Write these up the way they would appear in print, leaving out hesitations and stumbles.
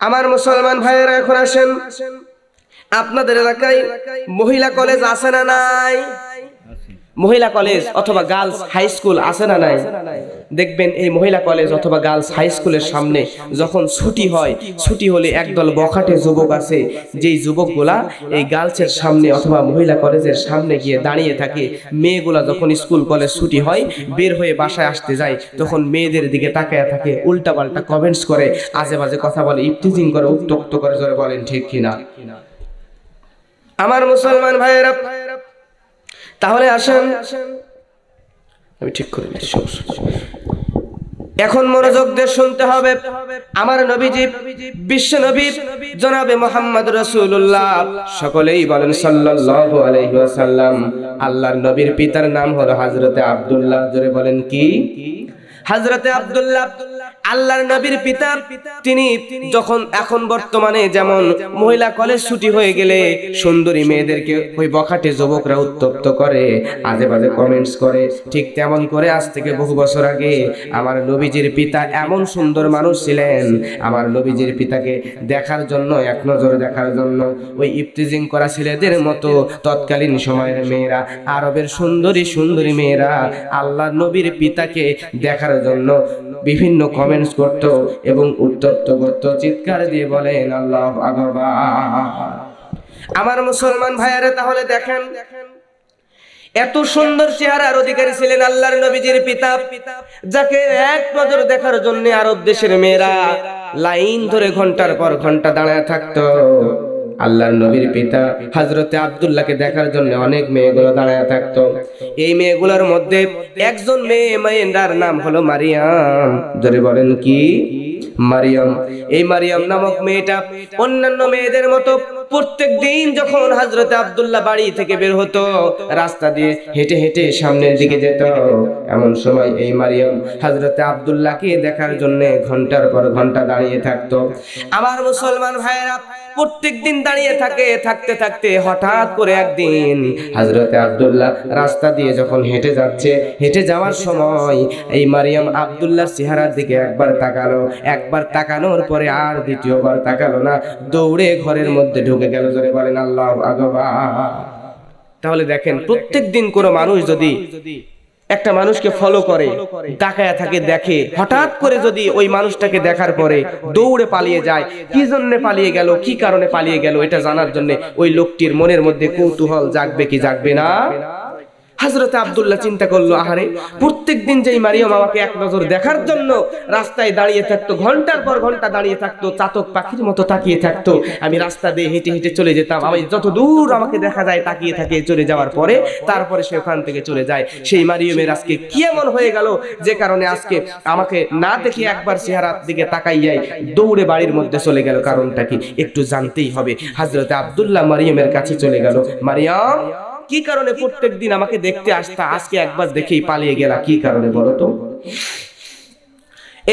আমার মুসলমান ভাইয়েরা, এখন আসেন, আপনাদের এলাকায় মহিলা কলেজ আছে না নাই? মহিলা কলেজ অথবা গার্লস হাই স্কুল আছে না নাই? দেখবেন এই মহিলা কলেজ অথবা গার্লস হাই স্কুলের সামনে যখন ছুটি হয়, ছুটি হলে একদল বখাটে যুবক আছে, যেই যুবকগুলা এই গার্লসের সামনে অথবা মহিলা কলেজের সামনে গিয়ে দাঁড়িয়ে থাকে। মেয়েগুলা যখন স্কুল কলেজ ছুটি হয় বের হয়ে বাসায় আসতে যায়, তখন মেয়েদের দিকে তাকায় থাকে, উল্টাপাল্টা কমেন্টস করে, আজে বাজে কথা বলে, ইফটিজিং করে, উত্তক্ত করে। জোরে বলেন ঠিক কিনা? আমার মুসলমান ভাইয়েরা, তাহলে আসেন, আমি ঠিক করে দিচ্ছি, এখন মনোযোগ দিয়ে শুনতে হবে। আমার নবীজি, বিশ্ব নবী জনাবে মুহাম্মদ রাসূলুল্লাহ, সকলেই বলেন সাল্লাল্লাহু আলাইহি ওয়াসাল্লাম। আল্লাহর নবীর পিতার নাম হলো হযরতে আব্দুল্লাহ। জোরে বলেন কি? হযরতে আব্দুল্লাহ আল্লাহর নবীর পিতা। তিনি যখন এখন বর্তমানে যেমন মহিলা কলেজ ছুটি হয়ে গেলে সুন্দরী মেয়েদেরকে ওই বখাটে যুবকরা উত্তপ্ত করে, আজে বাজে কমেন্টস করে, ঠিক তেমন করে আজ থেকে বহু বছর আগে আমার নবীজির পিতা এমন সুন্দর মানুষ ছিলেন, আমার নবীজির পিতাকে দেখার জন্য, এক নজরে দেখার জন্য ওই ইফতিজিং করা ছেলেদের মতো তৎকালীন সময়ের মেয়েরা, আরবের সুন্দরী সুন্দরী মেয়েরা আল্লাহর নবীর পিতাকে দেখার জন্য বিভিন্ন কমেন্টস করত এবং উত্তপ্ত করত। চিৎকার দিয়ে বলেন আল্লাহু আকবার। আমার মুসলমান ভাইয়ারা, তাহলে দেখেন, এত সুন্দর চেহারার অধিকারী ছিলেন আল্লাহর নবীজির পিতা, যাকে এক নজর দেখার জন্য আরব দেশের মেয়েরা লাইন ধরে ঘন্টার পর ঘন্টা দাঁড়ায় থাকতো। আল্লাহর নবীর পিতা হযরতে আব্দুল্লাহকে দেখার জন্য অনেক মেয়েগুলো দাঁড়ায় থাকতো। এই মেয়েগুলোর মধ্যে একজন মেয়ের নাম হলো মারিয়াম। জোরে বলেন কি? মারিয়াম। এই মারিয়াম নামক মেয়েটা অন্যান্য মেয়েদের মতো প্রত্যেক দিন যখন হযরতে আব্দুল্লাহ বাড়ি থেকে বের হতো, রাস্তা দিয়ে হেঁটে হেঁটে সামনের দিকে যেত, এমন সময় এই মারিয়াম হযরতে আব্দুল্লাহকে দেখার জন্য ঘন্টার পর ঘন্টা দাঁড়িয়ে থাকতো। আমার মুসলমান ভাইয়েরা, প্রত্যেক দিন দাঁড়িয়ে থাকতে থাকতে হঠাৎ করে একদিন হযরতে আব্দুল্লাহ রাস্তা দিয়ে যখন হেঁটে যাচ্ছে, হেঁটে যাওয়ার সময় এই মারিয়াম আব্দুল্লাহর চেহারার দিকে একবার তাকালো, একবার তাকানোর পরে আর দ্বিতীয়বার তাকালো না, দৌড়ে ঘরের মধ্যে ঢুকে গেল। জোরে বলেন আল্লাহু আকবার। তাহলে দেখেন, প্রত্যেক দিন কোনো মানুষ যদি একটা মানুষকে ফলো করে, তাকায়া থাকে, দেখে, হঠাৎ করে যদি ওই মানুষটাকে দেখার পরে দৌড়ে পালিয়ে যায়, কি জন্য পালিয়ে গেল, কি কারণে পালিয়ে গেল, এটা জানার জন্য ওই লোকটির মনের মধ্যে কৌতূহল জাগবে কি জাগবে না? হযরতে আব্দুল্লাহ চিন্তা করলো, আহারে, প্রত্যেকদিন যেই মারিয়াম আমাকে এক নজর দেখার জন্য রাস্তায় দাঁড়িয়ে থাকতো, ঘন্টার পর ঘন্টা দাঁড়িয়ে থাকতো, চাতক পাখির মতো তাকিয়ে থাকতো, আমি রাস্তা দিয়ে হেঁটে হেঁটে চলে যেতাম, আমি যত দূর আমাকে দেখা যায় তাকিয়ে থাকে, চলে যাওয়ার পরে তারপরে সে ওখান থেকে চলে যায়। সেই মারিয়ামের আজকে কি এমন হয়ে গেল যে কারণে আজকে আমাকে না দেখে একবার চেহারার দিকে তাকাইয়াই দৌড়ে বাড়ির মধ্যে চলে গেল? কারণটা কি একটু জানতেই হবে। হযরতে আব্দুল্লাহ মারিয়ামের কাছে চলে গেল, মারিয়াম, কি কারণে প্রত্যেক দিন আমাকে দেখতে আসতা, আজকে একবার দেখেই পালিয়ে গেলা, কি কারণে বলো তো?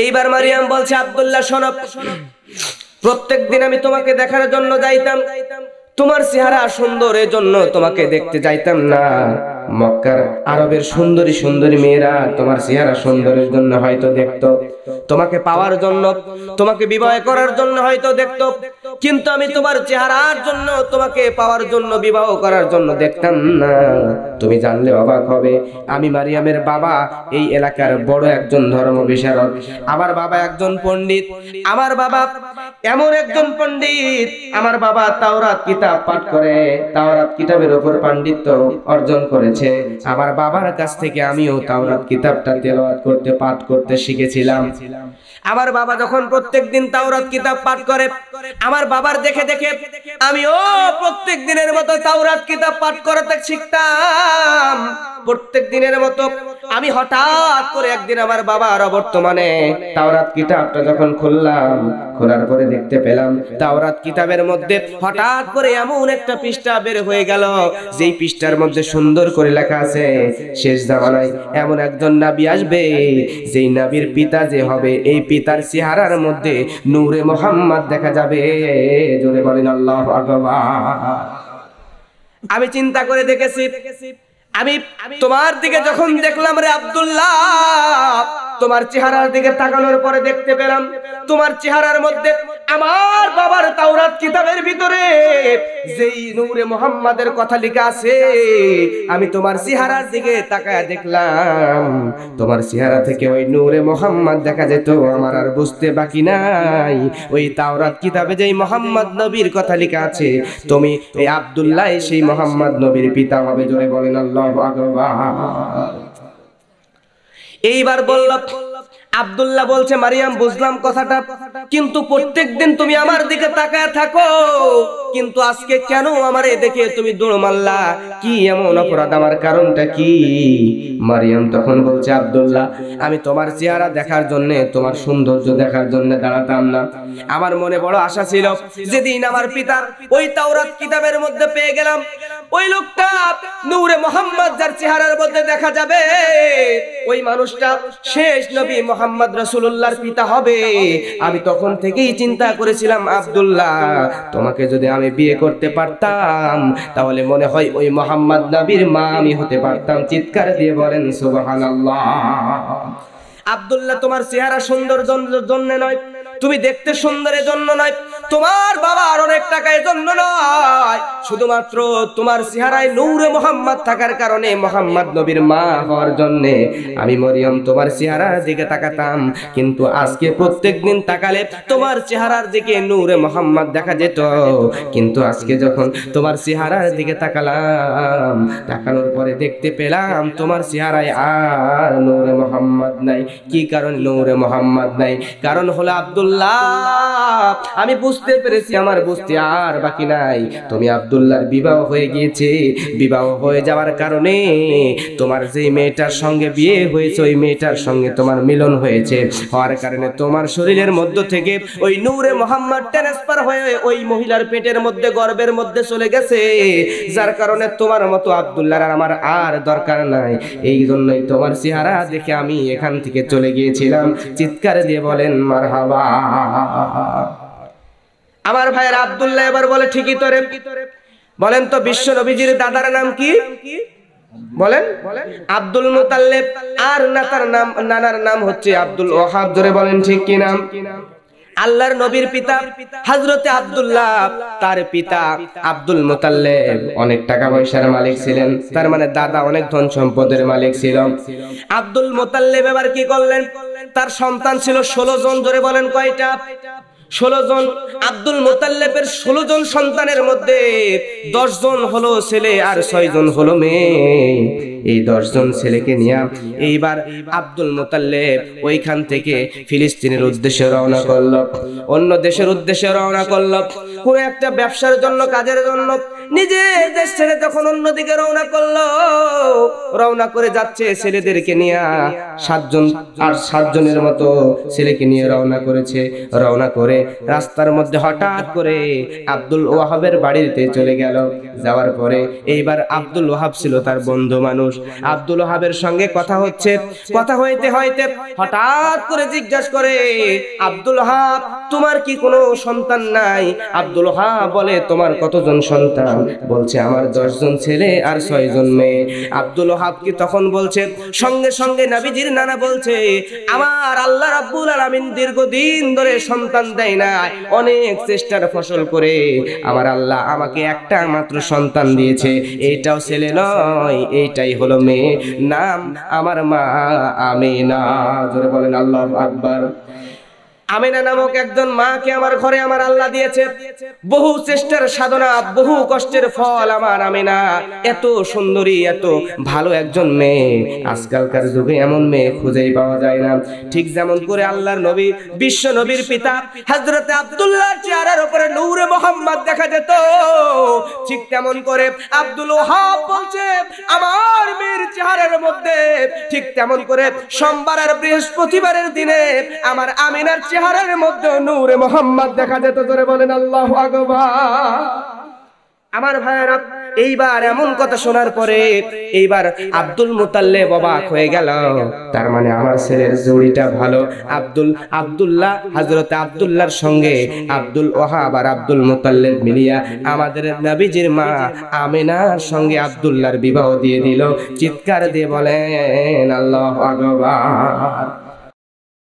এইবার মারিয়াম বলছে, আব্দুল্লাহ শোনো, প্রত্যেক দিন আমি তোমাকে দেখার জন্য যাইতাম, তোমার চেহারা সুন্দর এজন্য তোমাকে দেখতে যাইতাম না, মক্কার আরবের সুন্দরী সুন্দরী মেয়েরা তোমার চেহারা সুন্দরের জন্য হয়তো দেখতো, তোমাকে পাওয়ার জন্য, তোমাকে বিবাহ করার জন্য হয়তো দেখতো, কিন্তু আমি তোমার চেহারার জন্য, তোমাকে পাওয়ার জন্য, বিবাহ করার জন্য দেখতাম না। তুমি জানলে অবাক হবে, আমি মারিয়ামের বাবা এই এলাকার বড় একজন ধর্ম বিশারদ, আমার বাবা একজন পণ্ডিত, আমার বাবা এমন একজন পণ্ডিত, আমার বাবা তাওরাত কিতাব পাঠ করে, তাওরাত কিতাবের উপর পাণ্ডিত্য অর্জন করেছে। আমার বাবার কাছ থেকে আমিও তাওরাত কিতাবটা তেলাওয়াত করতে, পাঠ করতে শিখেছিলাম। আমার বাবা যখন প্রত্যেকদিন তাওরাত কিতাব পাঠ করে, আমার বাবার দেখে দেখে আমিও প্রত্যেক দিনের মতো তাওরাত কিতাব পাঠ করতে শিখতাম। প্রত্যেক দিনের মতো আমি হঠাৎ করে একদিন আমার বাবার অবর্তমানে তাওরাত কিতাবটা যখন খুললাম, খোলার পরে দেখতে পেলাম তাওরাত কিতাবের মধ্যে হঠাৎ করে এমন একটা পৃষ্ঠা বের হয়ে গেল, যেই পৃষ্ঠার মধ্যে সুন্দর করে লেখা আছে, শেষ জামানায় এমন একজন নবী আসবে, যেই নবীর পিতা যে হবে, এই পিতার চেহারার মধ্যে নূরে মুহাম্মদ দেখা যাবে। জোরে বলেন আল্লাহু আকবার। আমি চিন্তা করে দেখেছি, আমি তোমার দিকে যখন দেখলাম রে আব্দুল্লাহ, তোমার চেহারার দিকে তাকানোর পরে দেখতে পেলাম তোমার চেহারার মধ্যে আমার কিতাবের ভিতরে যেই নূরে মুহাম্মাদের কথা লেখা আছে, আমি তোমার চেহারার দিকে তাকায় দেখলাম তোমার চেহারা থেকে ওই নূরে মুহাম্মদ দেখা যেত। আমার আর বুঝতে বাকি নাই ওই তাওরাত কিতাবে যেই মুহাম্মদ নবীর কথা লেখা আছে, তুমি এই আব্দুল্লাহ সেই মুহাম্মদ নবীর পিতা হবে। জোরে বলেন আল্লাহু আকবার। এইবার বলল আব্দুল্লাহ বলছে, মারিয়াম বুঝলাম কথাটা, কিন্তু প্রত্যেকদিন তুমি আমার দিকে তাকায় থাকো, কিন্তু আজকে কেন আমারে দেখে তুমি দৌড় মারলা? কি এমন অপরাধ? আমার কারণটা কি? মারিয়াম তখন বলছে, আব্দুল্লাহ আমি তোমার চেহারা দেখার জন্য, তোমার সৌন্দর্য দেখার জন্য দাঁড়াতাম না। আমার মনে বড় আশা ছিল, যেদিন আমার পিতার ওই তাওরাত কিতাবের মধ্যে পেয়ে গেলাম ওই লোকটা নূরে মুহাম্মদ যার চেহারার মধ্যে দেখা যাবে, ওই মানুষটা শেষ নবী মুহাম্মদ রাসূলুল্লাহর পিতা হবে। আমি তখন থেকেই চিন্তা করেছিলাম, আব্দুল্লাহ তোমাকে যদি আমি বিয়ে করতে পারতাম তাহলে মনে হয় ওই মুহাম্মদ নবীর মা আমি হতে পারতাম। চিৎকার দিয়ে বলেন সুবহানাল্লাহ। আব্দুল্লাহ তোমার চেহারা সুন্দর জন্য নয়, তুমি দেখতে সুন্দরের জন্য নয়, তোমার বাবার অনেক টাকা এর জন্য নয়, শুধুমাত্র তোমার চেহারায় নূরে মুহাম্মদ থাকার কারণে মুহাম্মদ নবীর মা হওয়ার জন্য আমি মরিয়ম তোমার চেহারার দিকে তাকাতাম। কিন্তু আজকে প্রত্যেকদিন তাকালে তোমার চেহারার দিকে নূরে মুহাম্মদ দেখা যেত, কিন্তু আজকে যখন তোমার চেহারার দিকে তাকালাম, তাকানোর পরে দেখতে পেলাম তোমার চেহারায় আর নূরে মুহাম্মদ নাই। কি কারণ নূরে মুহাম্মদ নাই? কারণ হলো আব্দুল্লাহ আমি বুঝতে পেরেছি, আমার বুঝতে আর বাকি নাই, তুমি আব্দুল্লাহর বিবাহ হয়ে গিয়েছে। বিবাহ হয়ে যাওয়ার কারণে তোমার যে মেয়েটার সঙ্গে বিয়ে হয়েছে ওই মেয়েটার সঙ্গে তোমার মিলন হয়েছে, হওয়ার কারণে তোমার শরীরের মধ্য থেকে ওই নূরে মুহাম্মদ ট্রান্সফার হয়ে ওই মহিলার পেটের মধ্যে গর্ভের মধ্যে চলে গেছে, যার কারণে তোমার মতো আব্দুল্লাহর আমার আর দরকার নাই। এই জন্যই তোমার চেহারা দেখে আমি এখান থেকে চলে গিয়েছিলাম। চিৎকার দিয়ে বলেন মারহাবা। আমার ভাইয়ের আব্দুল্লাহ এবার বলে, ঠিকই তো রে। বলেন তো বিশ্ব নবীজির দাদার নাম কি? বলেন। আব্দুল মুতাল্লিব। আর নানার নাম হচ্ছে আব্দুল ওহাব। জোরে বলেন ঠিক কি নাম? আল্লাহর নবীর পিতা হযরতে আব্দুল্লাহ, তার পিতা আব্দুল মুতাল্লিব অনেক টাকা পয়সার মালিক ছিলেন, তার মানে দাদা অনেক ধন সম্পদের মালিক ছিল। আব্দুল মুতাল্লিব এবার কি করলেন? তার সন্তান ছিল 16 জন। জোরে বলেন কয়টা? 16 জন। আব্দুল মুতাল্লিবের 16 জন সন্তানের মধ্যে 10 জন হলো ছেলে আর 6 জন হলো মেয়ে। এই 10 জন ছেলেকে নিয়ে এইবার আব্দুল মুতাল্লিব ওইখান থেকে ফিলিস্তিনের উদ্দেশ্যে রওনা করলো, অন্য দেশের উদ্দেশ্যে রওনা করলো, কোন একটা ব্যবসার জন্য, কাজের জন্য। নিজের দেশ ছেড়ে যখন অন্যদিকে রওনা করলো, রওনা করে যাচ্ছে ছেলেদেরকে নিয়ে 7 জন, আর 7 জনের মতো ছেলেকে নিয়ে রওনা করেছে। রওনা করে রাস্তার মধ্যে হঠাৎ করে আব্দুল ওয়াহাবের বাড়িতে চলে গেল। যাওয়ার পরে এইবার আব্দুল ওয়াহাব ছিল তার বন্ধু মানুষ। আব্দুল ওয়াহাবের সঙ্গে কথা হচ্ছে, কথা হইতে হইতে হঠাৎ করে জিজ্ঞাসা করে, আব্দুল ওয়াহাব তোমার কি কোনো সন্তান নাই? আব্দুল ওয়াহাব বলে, তোমার কতজন সন্তান? বলছে, আমার 10 জন ছেলে আর 6 জন মেয়ে। আব্দুল ওয়াহাব কি তখন বলছে, সঙ্গে সঙ্গে নবীজির নানা বলছে, আমার আল্লাহ রাব্বুল আলামিন দীর্ঘদিন ধরে সন্তান দেয় না, অনেক চেষ্টার ফসল করে আমার আল্লাহ আমাকে একটা মাত্র সন্তান দিয়েছে, এইটাও ছেলে নয়, এইটাই হলো মেয়ে, নাম আমার মা আমিনা। জোরে বলেন আল্লাহু আকবার। আমিনা নামক একজন মাকে আমার ঘরে আমার আল্লাহ দিয়েছে। বহু চেষ্টার সাধনা, বহু কষ্টের ফল আমার আমিনা। এত সুন্দরী, এত ভালো একজন মেয়ে, আজকালকার যুগে এমন মেয়ে খুঁজেই পাওয়া যায় না। ঠিক যেমন করে আল্লাহর নবী, বিশ্ব নবীর পিতা হযরতে আব্দুল্লাহর চেহারার উপরে নূরে মুহাম্মদ দেখা যেত, ঠিক তেমন করে আব্দুল ওয়াহাব বলছে, আমার মেয়ের চেহারার মধ্যে ঠিক তেমন করে সোমবার আর বৃহস্পতিবারের দিনে আমার আমিনার চেহারার মধ্যে নূরে মুহাম্মদ দেখা যেত। জোরে বলেন আল্লাহু আকবার। আমার ভাইয়েরা, এইবার এমন কথা শোনার পরে এইবার আব্দুল মুতাল্লিব অবাক হয়ে গেল। তার মানে আমার ছেলের জুড়িটা ভালো। আব্দুল্লাহ, হযরতে আব্দুল্লাহর সঙ্গে আব্দুল ওয়াহাব আর আব্দুল মুতাল্লিব মিলিয়া আমাদের নবীজির মা আমিনার সঙ্গে আব্দুল্লাহর বিবাহ দিয়ে দিল। চিৎকার দিয়ে বলেন আল্লাহু আকবার।